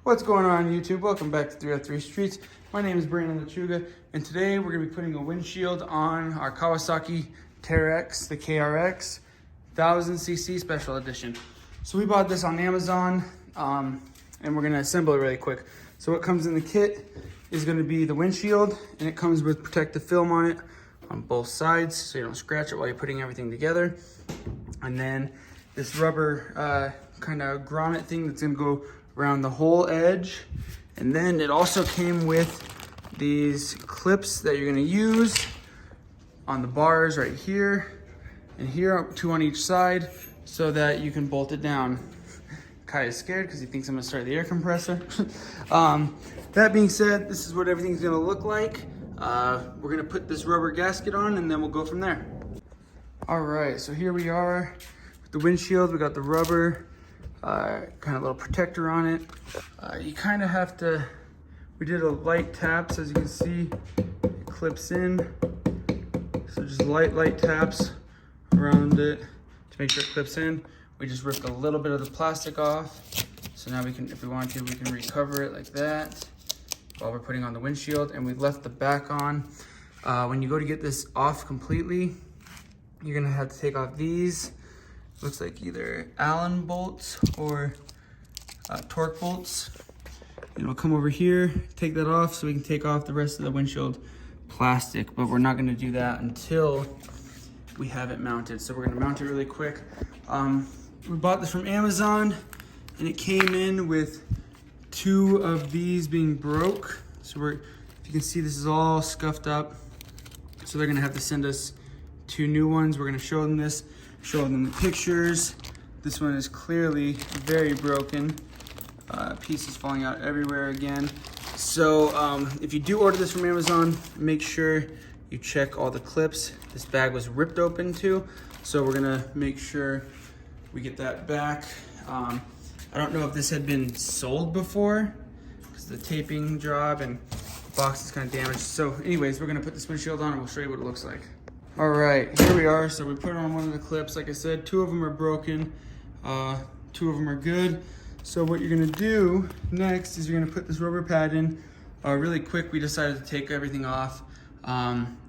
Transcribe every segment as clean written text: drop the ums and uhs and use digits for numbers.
What's going on YouTube? Welcome back to 303 Streets. My name is Brandon Lechuga, and today we're going to be putting a windshield on our Kawasaki Teryx, the KRX 1000cc Special Edition. So we bought this on Amazon, and we're going to assemble it really quick. So what comes in the kit is going to be the windshield, and it comes with protective film on it on both sides so you don't scratch it while you're putting everything together. And then this rubber kind of grommet thing that's going to go around the whole edge. And then it also came with these clips that you're going to use on the bars right here and here, two on each side, so that you can bolt it down. Kai is scared because he thinks I'm going to start the air compressor. That being said, this is what everything's going to look like. We're going to put this rubber gasket on and then we'll go from there. All right, so here we are with the windshield. We got the rubber kind of little protector on it. You kind of have to, we did a light taps, as you can see, it clips in. So just light taps around it to make sure it clips in. We just ripped a little bit of the plastic off. So now we can, if we want to, we can recover it like that while we're putting on the windshield. And we left the back on. When you go to get this off completely, you're gonna have to take off these. Looks like either Allen bolts or torque bolts. And we'll come over here, take that off so we can take off the rest of the windshield plastic, but we're not gonna do that until we have it mounted. So we're gonna mount it really quick. We bought this from Amazon and it came in with two of these being broke. So if you can see, this is all scuffed up. So they're gonna have to send us two new ones. We're gonna show them this, show them the pictures. This one is clearly very broken. Pieces falling out everywhere again. So if you do order this from Amazon, make sure you check all the clips. This bag was ripped open too, so we're gonna make sure we get that back. I don't know if this had been sold before, because the taping job and the box is kind of damaged. So anyways, we're gonna put this windshield on and we'll show you what it looks like. All right, here we are. So we put on one of the clips. Like I said, two of them are broken, two of them are good. So what you're gonna do next is you're gonna put this rubber pad in. Really quick, we decided to take everything off.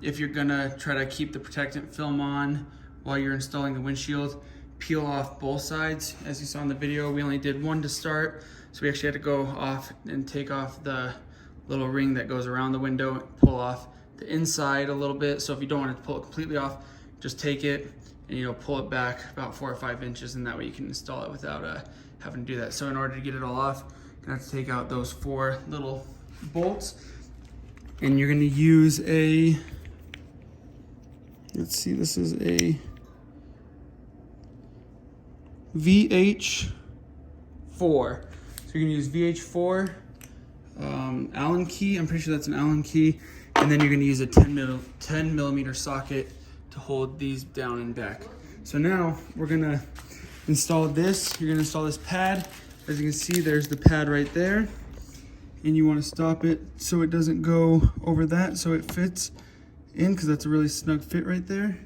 If you're gonna try to keep the protectant film on while you're installing the windshield, peel off both sides. As you saw in the video, we only did one to start. So we actually had to go off and take off the little ring that goes around the window, pull off the inside a little bit. So if you don't want to pull it completely off, just take it and pull it back about 4 or 5 inches, and that way you can install it without having to do that. So in order to get it all off, you're gonna have to take out those 4 little bolts, and you're gonna use a, let's see, this is a VH4. So you're gonna use VH4 Allen key. I'm pretty sure that's an Allen key. And then you're gonna use a 10 millimeter socket to hold these down and back. So now we're gonna install this. You're gonna install this pad. As you can see, there's the pad right there. And you wanna stop it so it doesn't go over that, so it fits in, because that's a really snug fit right there,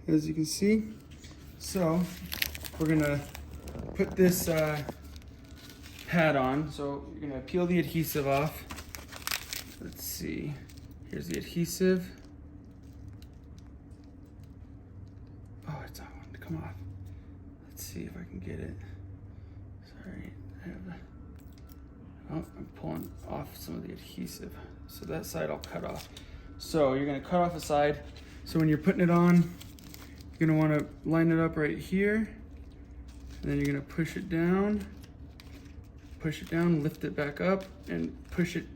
as you can see. So we're gonna put this pad on. So you're gonna peel the adhesive off. Let's see. Here's the adhesive. Oh, it's not wanting to come off. Let's see if I can get it. Sorry, oh, I'm pulling off some of the adhesive. So that side I'll cut off. So you're gonna cut off a side. So when you're putting it on, you're gonna wanna line it up right here. And then you're gonna push it down, lift it back up, and push it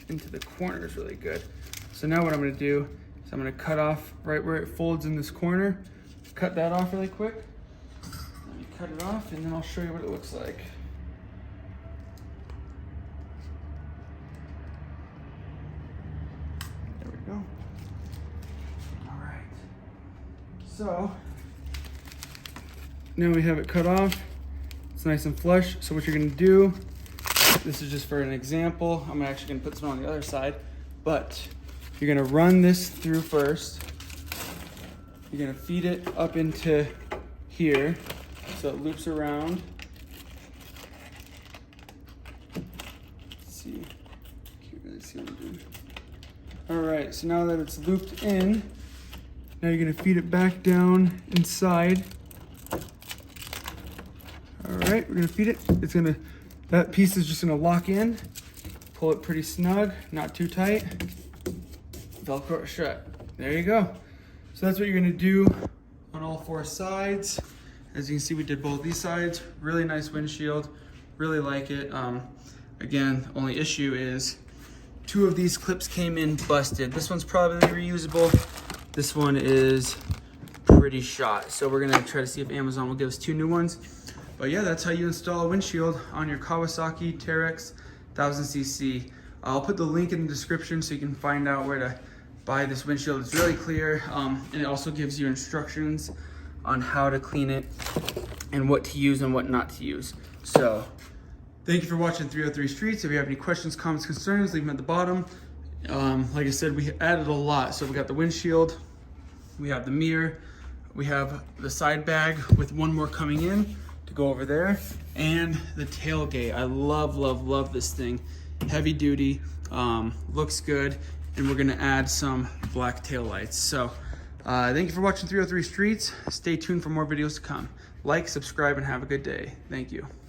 into the corners really good. So now what I'm gonna do is I'm gonna cut off right where it folds in this corner. Cut that off really quick. Let me cut it off and then I'll show you what it looks like. There we go. All right. So now we have it cut off. It's nice and flush. So what you're gonna do, this is just for an example. I'm actually gonna put some on the other side, but you're gonna run this through first. You're gonna feed it up into here so it loops around. see. Can't really see what I'm doing. All right, so now that it's looped in, now you're gonna feed it back down inside. All right, we're gonna feed it. That piece is just gonna lock in. Pull it pretty snug, not too tight. Velcro it shut. There you go. So that's what you're gonna do on all 4 sides. As you can see, we did both these sides. Really nice windshield, really like it. Again, only issue is 2 of these clips came in busted. This one's probably reusable. This one is pretty shot. So we're gonna try to see if Amazon will give us 2 new ones. But yeah, that's how you install a windshield on your Kawasaki Teryx 1000cc. I'll put the link in the description so you can find out where to buy this windshield. It's really clear, and it also gives you instructions on how to clean it and what to use and what not to use. So thank you for watching 303 Streets. If you have any questions, comments, concerns, leave them at the bottom. Like I said, we added a lot. So we got the windshield, we have the mirror, we have the side bag with 1 more coming in to go over there, and the tailgate. I love this thing. Heavy duty, looks good, and we're gonna add some black tail lights. So thank you for watching 303 Streets. Stay tuned for more videos to come. Like, subscribe, and have a good day. Thank you.